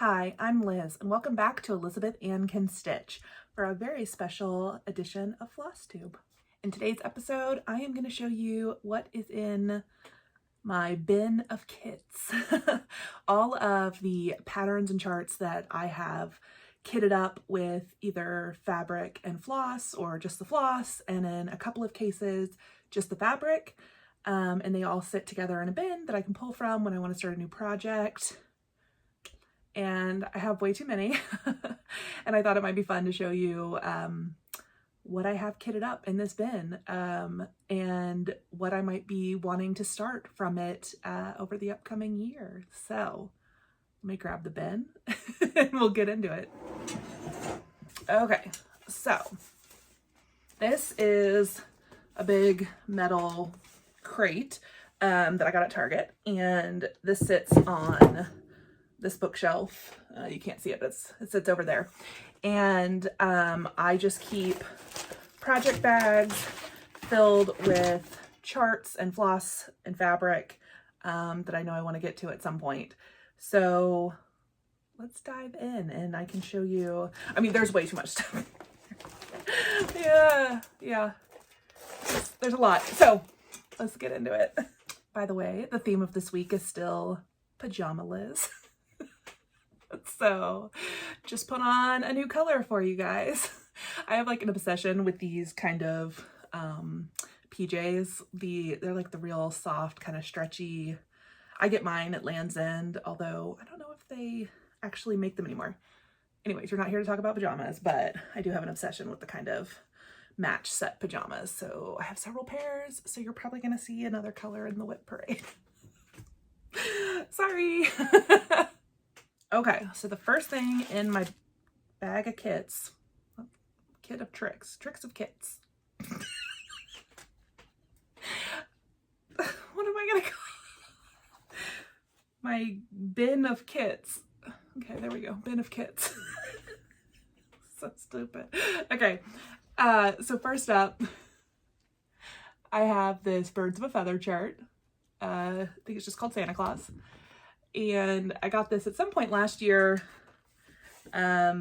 Hi, I'm Liz, and welcome back to Elizabeth Ann Can Stitch for a very special edition of Flosstube. In today's episode, I am going to show you what is in my bin of kits. All of the patterns and charts that I have kitted up with either fabric and floss or just the floss, and in a couple of cases, just the fabric. And they all sit together in a bin that I can pull from when I want to start a new project. And I have way too many and I thought it might be fun to show you what I have kitted up in this bin and what I might be wanting to start from it over the upcoming year. So let me grab the bin and we'll get into it. Okay, so this is a big metal crate that I got at Target, and this sits on this bookshelf. You can't see it, but it sits over there. And I just keep project bags filled with charts and floss and fabric that I know I want to get to at some point. So let's dive in and I can show you. I mean, there's way too much stuff. Yeah. There's a lot. So let's get into it. By the way, the theme of this week is still Pajama Liz. So just put on a new color for you guys. I have like an obsession with these kind of PJs. They're like the real soft, kind of stretchy. I get mine at Land's End, although I don't know if they actually make them anymore. Anyways, we're not here to talk about pajamas, but I do have an obsession with the kind of match set pajamas. So I have several pairs, so you're probably going to see another color in the whip parade. Sorry. Okay, so the first thing in my bag of kits, kit of tricks of kits. What am I gonna call it? My bin of kits. Okay, there we go, bin of kits. So stupid. Okay, so first up, I have this Birds of a Feather chart. I think it's just called Santa Claus. And I got this at some point last year, I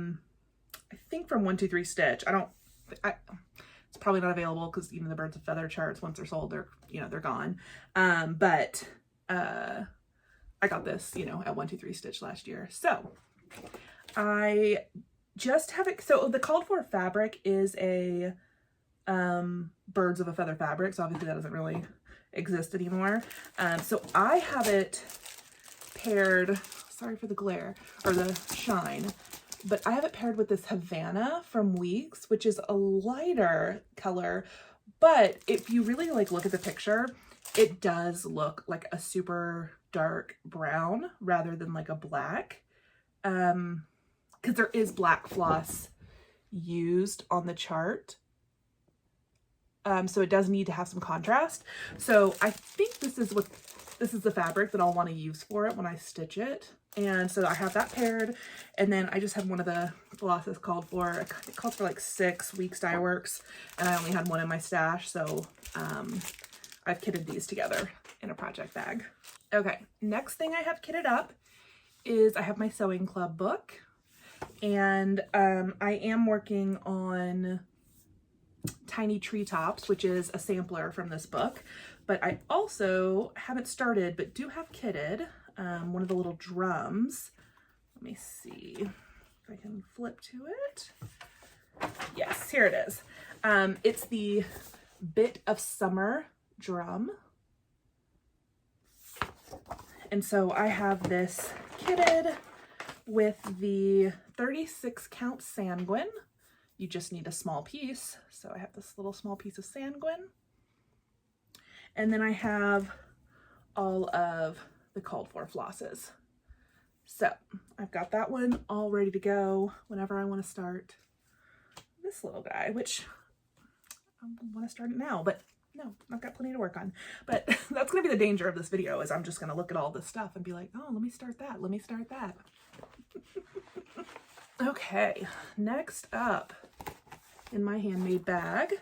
think from 123 Stitch. It's probably not available because even the Birds of Feather charts, once they're sold, they're gone. But I got this, at 123 Stitch last year. So I just have it. So the called for fabric is a Birds of a Feather fabric. So obviously that doesn't really exist anymore. So I have it paired, sorry for the glare or the shine, but I have it paired with this Havana from Weeks, which is a lighter color, but if you really look at the picture, it does look like a super dark brown rather than like a black, because there is black floss used on the chart. So it does need to have some contrast. So I think this is the fabric that I'll want to use for it when I stitch it. And so I have that paired. And then I just had one of the flosses called for. It called for like 6 weeks dye works. And I only had one in my stash. So I've kitted these together in a project bag. Okay, next thing I have kitted up is I have my sewing club book. And I am working on Tiny Treetops, which is a sampler from this book, but I also haven't started but do have kitted one of the little drums. Let me see if I can flip to it. Yes, here it is. It's the Bit of Summer drum, and so I have this kitted with the 36 count sanguine. You just need a small piece. So I have this little small piece of sanguine. And then I have all of the called for flosses. So I've got that one all ready to go whenever I want to start this little guy, which I want to start it now, but no, I've got plenty to work on. But that's going to be the danger of this video, is I'm just going to look at all this stuff and be like, oh, let me start that. Let me start that. Okay, next up in my handmade bag.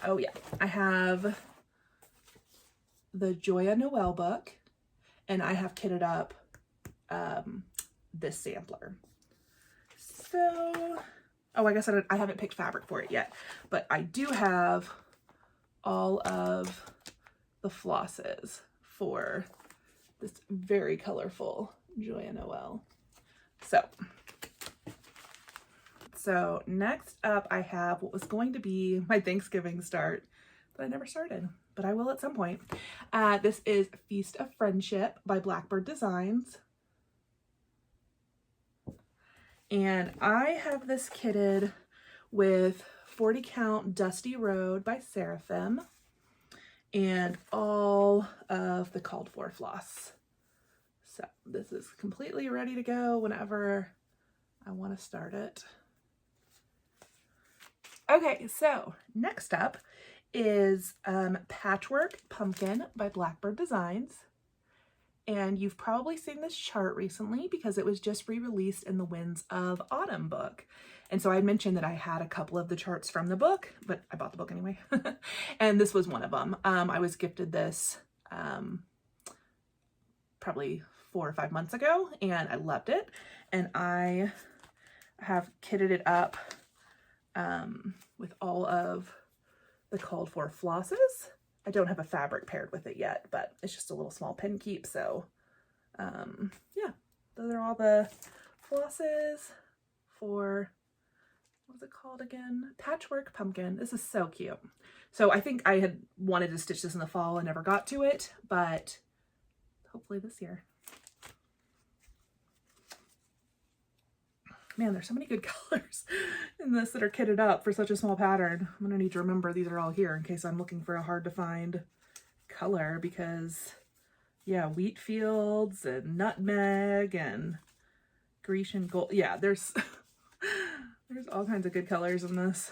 Oh yeah, I have the Joya Noel book, and I have kitted up this sampler. So, oh, I guess I haven't picked fabric for it yet, but I do have all of the flosses for this very colorful Joyeux Noel. So next up I have what was going to be my Thanksgiving start that I never started, but I will at some point. This is Feast of Friendship by Blackbird Designs. And I have this kitted with 40 count Dusty Road by Seraphim and all of the called for floss. So this is completely ready to go whenever I want to start it. Okay, so next up is Patchwork Pumpkin by Blackbird Designs. And you've probably seen this chart recently because it was just re-released in the Winds of Autumn book. And so I mentioned that I had a couple of the charts from the book, but I bought the book anyway. And this was one of them. I was gifted this probably 4 or 5 months ago, and I loved it. And I have kitted it up with all of the called for flosses. I don't have a fabric paired with it yet, but it's just a little small pin keep. So yeah, those are all the flosses for, what's it called again? Patchwork Pumpkin. This is so cute. So I think I had wanted to stitch this in the fall and never got to it, but hopefully this year. Man, there's so many good colors in this that are kitted up for such a small pattern. I'm gonna need to remember these are all here in case I'm looking for a hard to find color, because yeah, wheat fields and nutmeg and Grecian gold. Yeah, there's there's all kinds of good colors in this.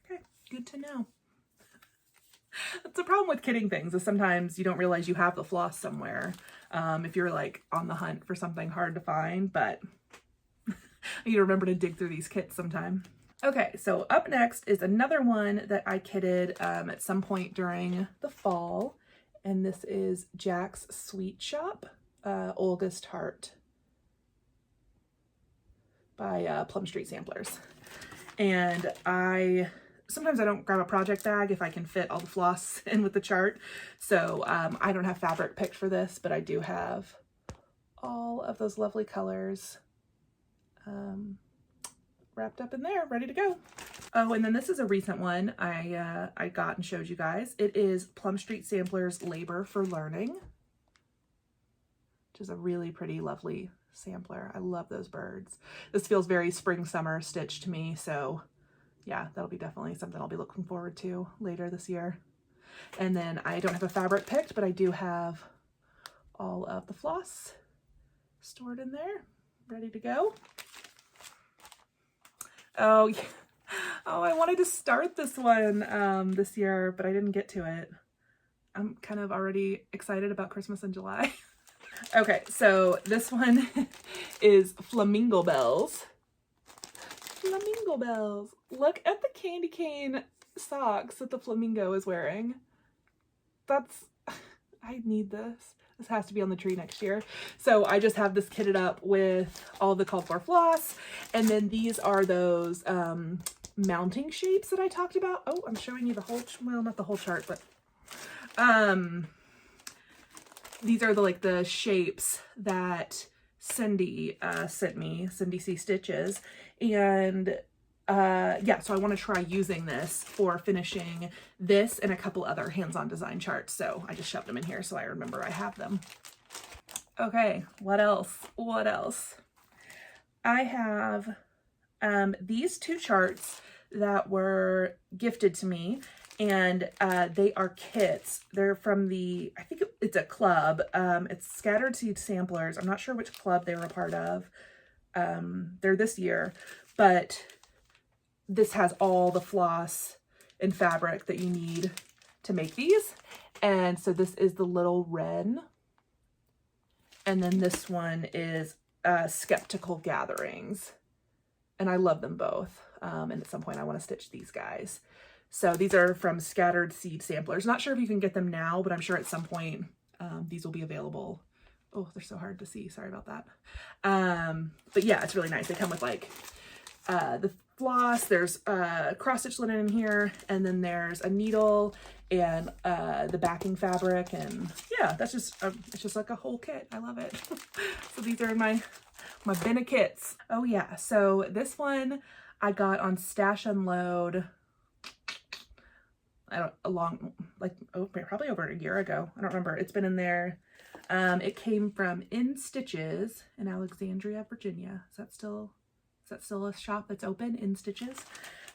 Okay, good to know. That's the problem with kitting things, is sometimes you don't realize you have the floss somewhere if you're like on the hunt for something hard to find, but I need to remember to dig through these kits sometime. Okay, so up next is another one that I kitted at some point during the fall, and this is Jack's Sweet Shop, Oldest Heart by Plum Street Samplers. And sometimes I don't grab a project bag if I can fit all the floss in with the chart, so I don't have fabric picked for this, but I do have all of those lovely colors wrapped up in there, ready to go. Oh, and then this is a recent one I got and showed you guys. It is Plum Street Samplers Labor for Learning, which is a really pretty, lovely sampler. I love those birds. This feels very spring summer stitch to me, so yeah, that'll be definitely something I'll be looking forward to later this year. And then I don't have a fabric picked, but I do have all of the floss stored in there, ready to go. Oh, yeah. Oh, I wanted to start this one this year, but I didn't get to it. I'm kind of already excited about Christmas in July. Okay, so this one is Flamingo Bells. Flamingo Bells. Look at the candy cane socks that the flamingo is wearing. I need this. This has to be on the tree next year. So I just have this kitted up with all the called for floss. And then these are those mounting shapes that I talked about. Oh, I'm showing you the whole, well, not the whole chart, but these are the shapes that Cindy sent me, Cindy C Stitches. And yeah, so I want to try using this for finishing this and a couple other hands-on design charts. So I just shoved them in here so I remember I have them. Okay, what else? What else? I have these 2 charts that were gifted to me, and they are kits. They're from the, I think it's a club. It's Scattered Seed Samplers. I'm not sure which club they were a part of. They're this year, but this has all the floss and fabric that you need to make these. And so this is the Little Wren. And then this one is Skeptical Gatherings. And I love them both. And at some point I want to stitch these guys. So these are from Scattered Seed Samplers. Not sure if you can get them now, but I'm sure at some point these will be available Oh, they're so hard to see. Sorry about that. But yeah, it's really nice. They come with like the floss, there's cross-stitch linen in here, and then there's a needle and the backing fabric, and yeah, that's just it's just like a whole kit. I love it. So these are in my bin of kits. Oh yeah, so this one I got on Stash Unload. Probably over a year ago. I don't remember. It's been in there. It came from In Stitches in Alexandria, Virginia. Is that still a shop that's open? In Stitches.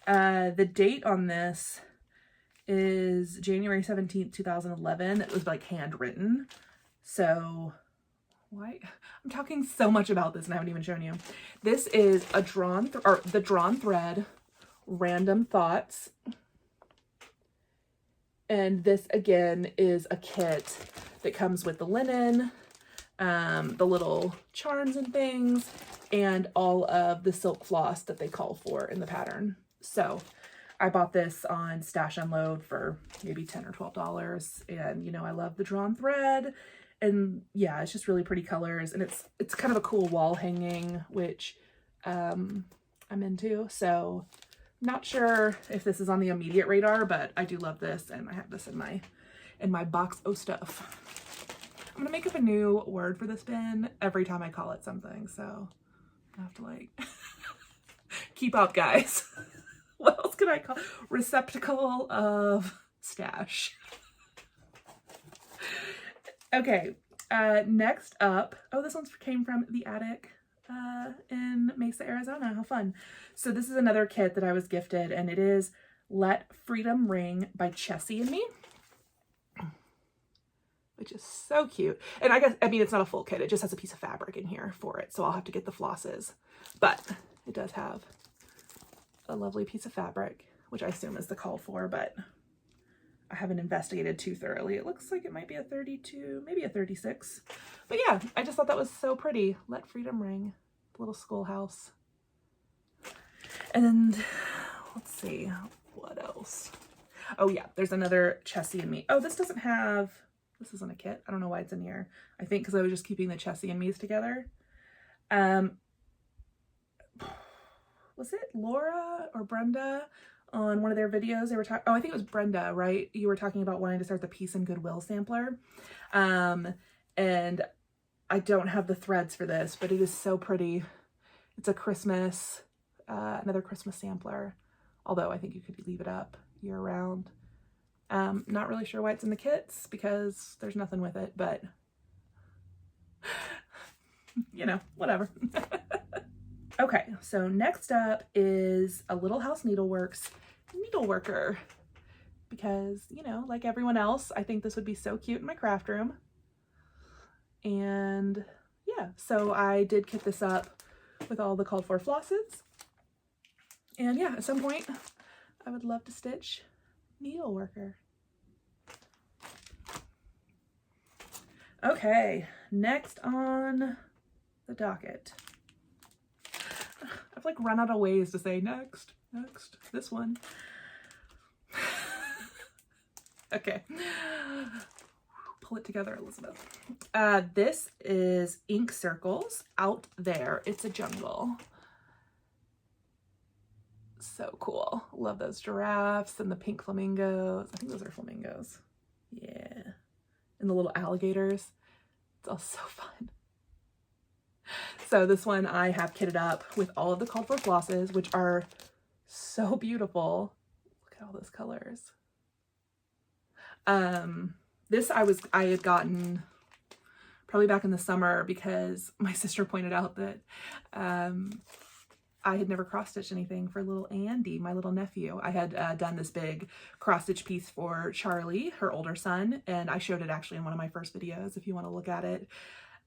The date on this is January 17th, 2011. It was like handwritten. So why? I'm talking so much about this and I haven't even shown you. This is a the Drawn Thread Random Thoughts. And this again is a kit that comes with the linen, the little charms and things, and all of the silk floss that they call for in the pattern. So I bought this on Stash Unload for maybe $10 or $12. And you know, I love the drawn thread, and yeah, it's just really pretty colors, and it's kind of a cool wall hanging, which I'm into. So not sure if this is on the immediate radar, but I do love this, and I have this in my box of stuff. I'm gonna make up a new word for this bin every time I call it something, so I have to like keep up, guys. What else can I call? Receptacle of stash. Okay, next up, oh, this one came from the attic in Mesa, Arizona. How fun. So this is another kit that I was gifted, and it is Let Freedom Ring by Chessie and Me, which is so cute. And I mean, it's not a full kit. It just has a piece of fabric in here for it. So I'll have to get the flosses, but it does have a lovely piece of fabric, which I assume is the call for, but I haven't investigated too thoroughly. It looks like it might be a 32, maybe a 36. But yeah, I just thought that was so pretty. Let Freedom Ring, little schoolhouse. And then let's see, what else? Oh yeah, there's another Chessie and Me. Oh, this isn't a kit. I don't know why it's in here. I think because I was just keeping the Chessie and Me's together. Was it Laura or Brenda on one of their videos? They were talking, oh, I think it was Brenda, right? You were talking about wanting to start the Peace and Goodwill sampler. And I don't have the threads for this, but it is so pretty. It's a Christmas, another Christmas sampler. Although I think you could leave it up year round. Not really sure why it's in the kits because there's nothing with it, but you know, whatever. Okay, so next up is a Little House Needleworks Needleworker, because, you know, like everyone else, I think this would be so cute in my craft room. And yeah, so I did kit this up with all the called for flosses. And yeah, at some point I would love to stitch Needleworker. Okay, next on the docket. I've like run out of ways to say next, this one. Okay, pull it together, Elizabeth. This is Ink Circles Out There. It's a Jungle. So cool. Love those giraffes and the pink flamingos. I think those are flamingos. Yeah. And the little alligators. It's all so fun. So this one I have kitted up with all of the called for flosses, which are so beautiful. Look at all those colors. This I had gotten probably back in the summer because my sister pointed out that I had never cross-stitched anything for little Andy, my little nephew. I had done this big cross-stitch piece for Charlie, her older son, and I showed it actually in one of my first videos if you want to look at it.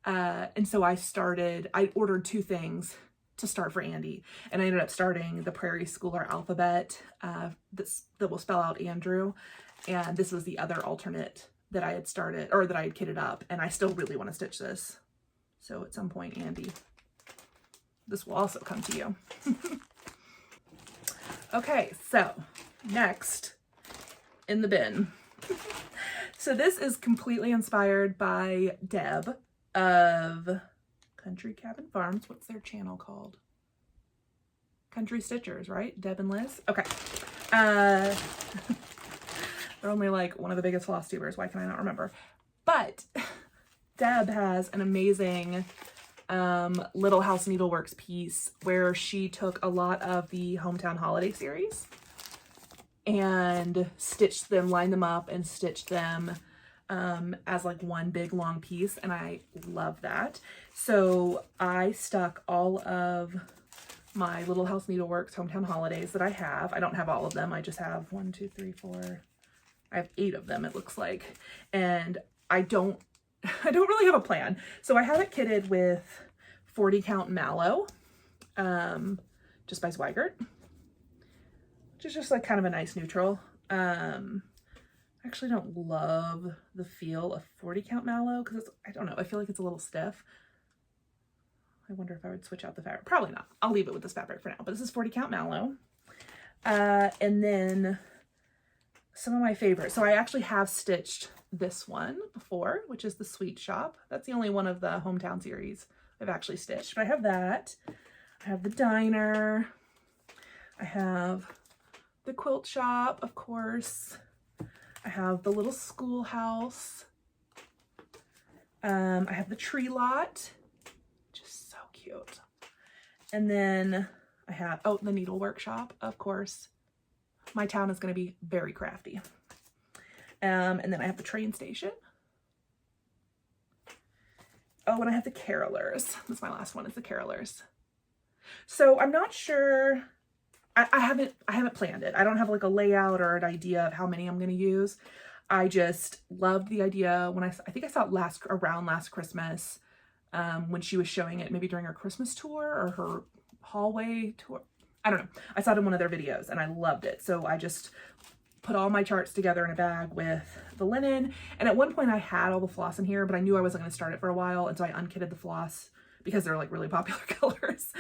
And so I ordered two things to start for Andy, and I ended up starting the Prairie Schooler alphabet that will spell out Andrew, and this was the other alternate that I had started, or that I had kitted up, and I still really want to stitch this. So at some point, Andy, this will also come to you. Okay, so next in the bin. So this is completely inspired by Deb. of Country Cabin Farms. What's their channel called? Country Stitchers, right? Deb and Liz. Okay. They're only like one of the biggest floss tubers. Why can I not remember? But Deb has an amazing Little House Needleworks piece where she took a lot of the Hometown Holiday series and stitched them, lined them up and stitched them as like one big long piece, and I love that. So I stuck all of my Little House Needleworks Hometown Holidays that I have. I don't have all of them. I just have 1, 2, 3, 4. I have 8 of them, it looks like. And I don't really have a plan. So I have it kitted with 40 count mallow, just by Zweigert, which is just like kind of a nice neutral. I actually don't love the feel of 40 count mallow because it's, I don't know, I feel like it's a little stiff. I wonder if I would switch out the fabric. Probably not. I'll leave it with this fabric for now, but this is 40 count mallow. And then some of my favorites. So I actually have stitched this one before, which is the Sweet Shop. That's the only one of the Hometown series I've actually stitched. But I have that. I have the Diner. I have the Quilt Shop, of course. I have the Little Schoolhouse. I have the Tree Lot. Just so cute. And then I have, oh, the Needle Workshop, of course. My town is going to be very crafty. And then I have the Train Station. Oh, and I have the Carolers. That's my last one, is the Carolers. So I'm not sure. I haven't planned it. I don't have like a layout or an idea of how many I'm going to use. I just loved the idea when I think I saw it around last Christmas, when she was showing it, maybe during her Christmas tour or her hallway tour. I don't know. I saw it in one of their videos and I loved it. So I just put all my charts together in a bag with the linen. And at one point I had all the floss in here, but I knew I wasn't going to start it for a while. And so I unkitted the floss because they're like really popular colors.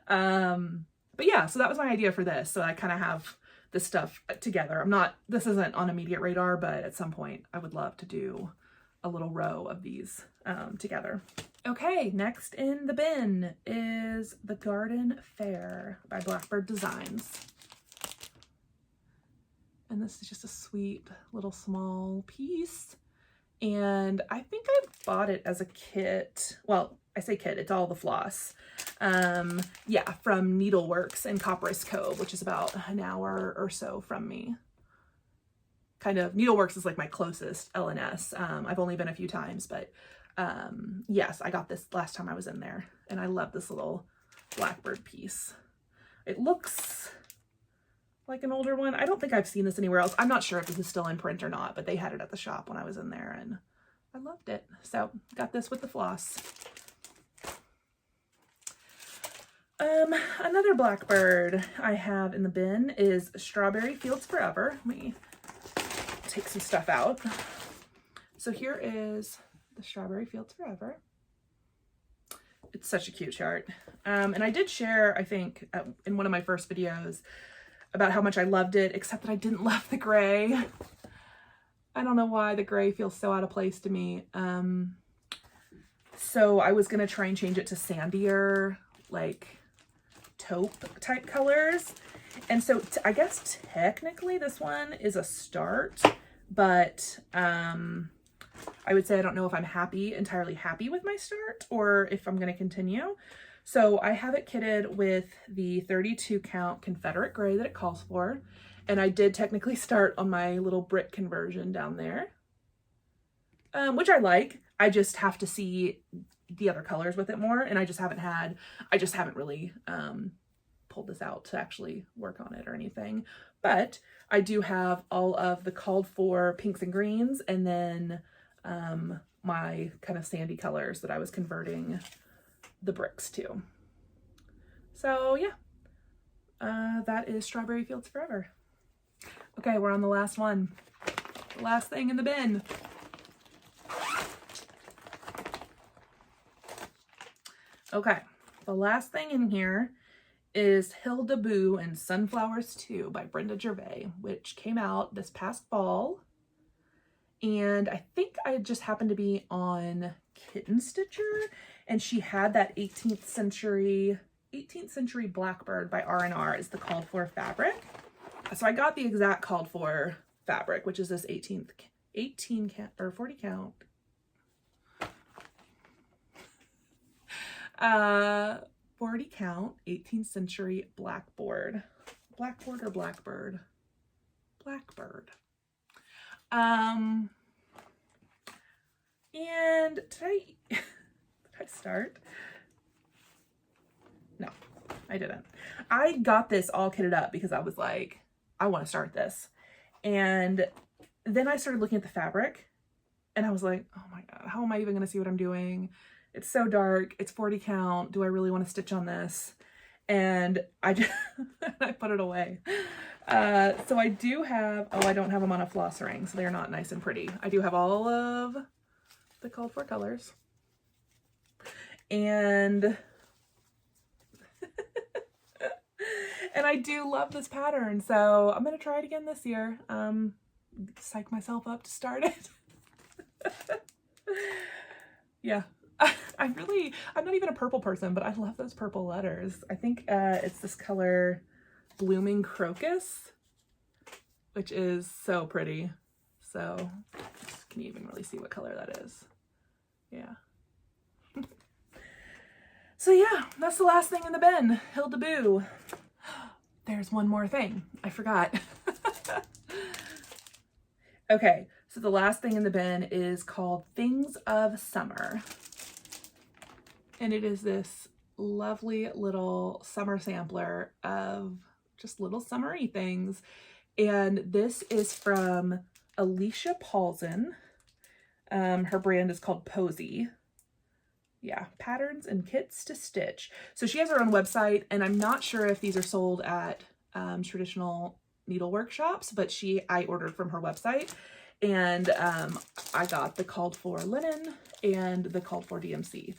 But yeah, so that was my idea for this. So I kind of have this stuff together. This isn't on immediate radar, but at some point I would love to do a little row of these together. Okay, next in the bin is the Garden Fair by Blackbird Designs. And this is just a sweet little small piece. And I think I bought it as a kit. Well, I say kit, it's all the floss. Yeah, from Needleworks in Copperas Cove, which is about an hour or so from me. Kind of, Needleworks is like my closest L&S. I've only been a few times, but yes, I got this last time I was in there. And I love this little Blackbird piece. It looks like an older one. I don't think I've seen this anywhere else. I'm not sure if this is still in print or not, but they had it at the shop when I was in there and I loved it. So got this with the floss. Another Blackbird I have in the bin is Strawberry Fields Forever. Let me take some stuff out. So here is the Strawberry Fields Forever. It's such a cute chart. And I did share, I think, in one of my first videos about how much I loved it, except that I didn't love the gray. I don't know why the gray feels so out of place to me. So I was going to try and change it to sandier, like taupe type colors. And so I guess technically this one is a start, but I would say I don't know if I'm entirely happy with my start or if I'm going to continue. So I have it kitted with the 32 count Confederate gray that it calls for. And I did technically start on my little brick conversion down there, which I like. I just have to see the other colors with it more. And I just haven't really pulled this out to actually work on it or anything. But I do have all of the called for pinks and greens, and then my kind of sandy colors that I was converting the bricks to. So yeah, that is Strawberry Fields Forever. Okay, we're on the last one. The last thing in the bin. Okay, the last thing in here is Hilda Boo and Sunflowers 2 by Brenda Gervais, which came out this past fall. And I think I just happened to be on kitten stitcher, and she had that 18th century Blackbird by R&R is the called for fabric. So I got the exact called for fabric, which is this 18 count or 40 count. 40 count 18th century Blackbird. Blackboard or Blackbird? Blackbird. And did I start? No, I didn't. I got this all kitted up because I was like, I want to start this. And then I started looking at the fabric and I was like, oh my God, how am I even going to see what I'm doing? It's so dark. It's 40 count. Do I really want to stitch on this? And I just, I put it away. So I do have, oh, I don't have them on a floss ring, so they're not nice and pretty. I do have all of the called for colors. And and I do love this pattern, so I'm gonna try it again this year. Psych myself up to start it. Yeah, I'm not even a purple person, but I love those purple letters. I think it's this color Blooming Crocus, which is so pretty. So can you even really see what color that is? Yeah. So yeah, that's the last thing in the bin. Hilda Boo. There's one more thing. I forgot. Okay, so the last thing in the bin is called Things of Summer. And it is this lovely little summer sampler of just little summery things. And this is from Alicia Paulson. Her brand is called Posy. Yeah, patterns and kits to stitch. So she has her own website, and I'm not sure if these are sold at traditional needle workshops, but I ordered from her website, and I got the called for linen and the called for DMC.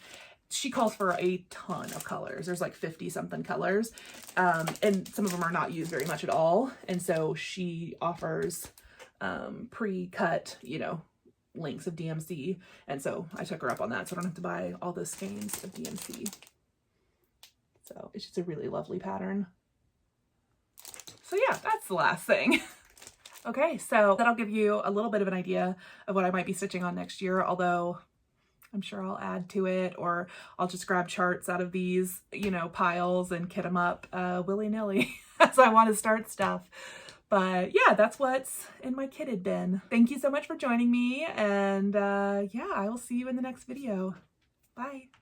She calls for a ton of colors. There's like 50 something colors, and some of them are not used very much at all. And so she offers pre-cut, you know, links of DMC, and so I took her up on that, so I don't have to buy all those skeins of DMC. So it's just a really lovely pattern. So yeah, that's the last thing. Okay, so that'll give you a little bit of an idea of what I might be stitching on next year, although I'm sure I'll add to it, or I'll just grab charts out of these, you know, piles and kit them up willy-nilly as I want to start stuff. But yeah, that's what's in my kitted bin. Thank you so much for joining me, and yeah, I will see you in the next video. Bye.